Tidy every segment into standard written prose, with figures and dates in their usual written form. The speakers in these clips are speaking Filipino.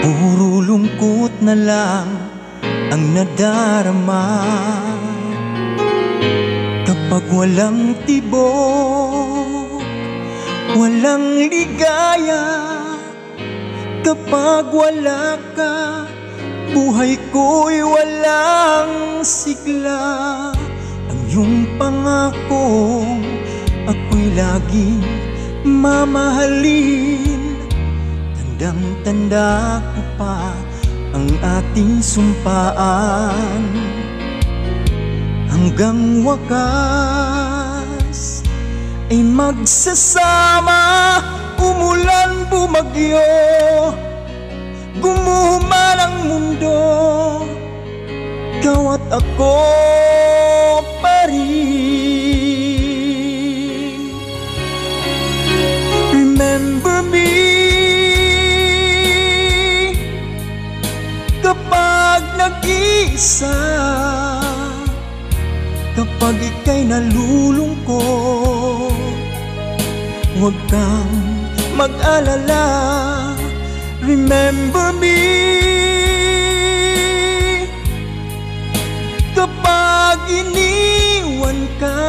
Puro lungkot na lang ang nadarama kapag walang tibok, walang ligaya. Kapag wala ka, buhay ko'y walang sigla. Ang iyong pangakong ako'y laging mamahalin, tandang-tanda ko pa ang ating sumpaan. Hanggang wakas ay magsasama, umulan bumagyo, gumuman ang mundo, ikaw at ako pa rin. Remember me kapag nag-iisa, kapag ika'y nalulungkot, huwag kang mag-alala. Remember me kapag iniwan ka,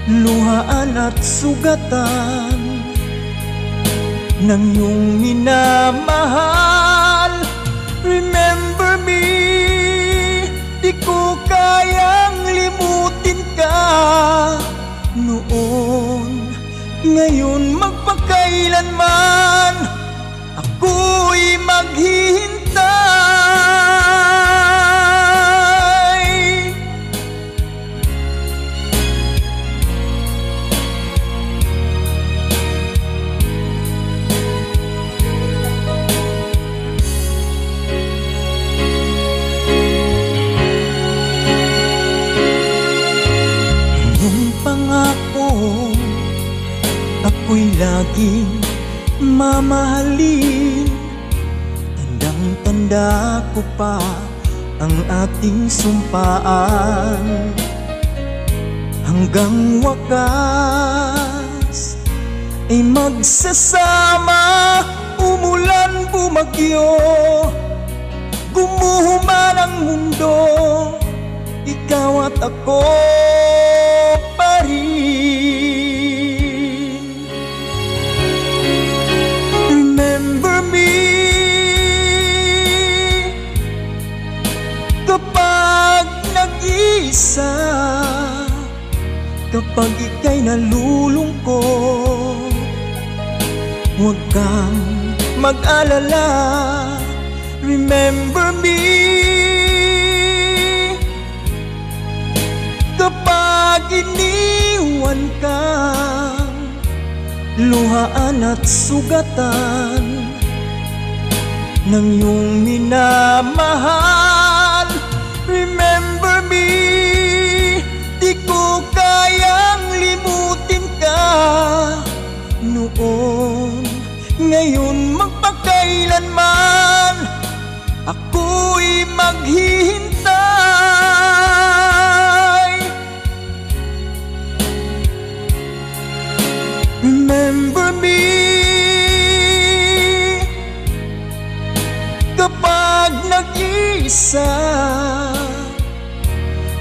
luhaan at sugatan ng iyong minamahal. Remember me, di ko kayang limutin ka noon, ngayon magpakailanman ako'y maghihintay. Ang pangako ako'y laging mamahalin, tandang-tanda ko pa ang ating sumpaan. Hanggang wakas ay magsasama, umulan bumagyo, gumuman ang mundo, ikaw at ako pa rin. Remember me kapag nag-iisa, kapag ika'y nalulungkot, huwag kang mag-alala. Remember me kapag iniwan ka, luhaan at sugatan ng iyong minamahal. Remember me, di ko kayang limutin ka noon, ngayon magpakailanman ako'y maghihintay. Remember me kapag nag-iisa,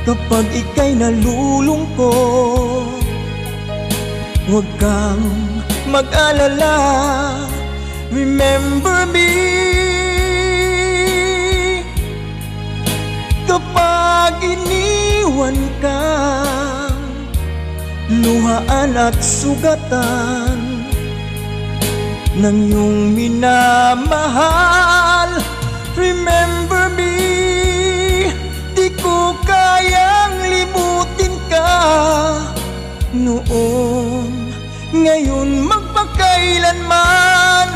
kapag ika'y nalulungkot, huwag kang mag-alala. Remember me kapag iniwan ka, luhaan at sugatan ng iyong minamahal. Remember me, di ko kayang limutin ka noon, ngayon magpakailanman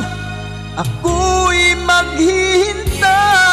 ako'y maghihintay.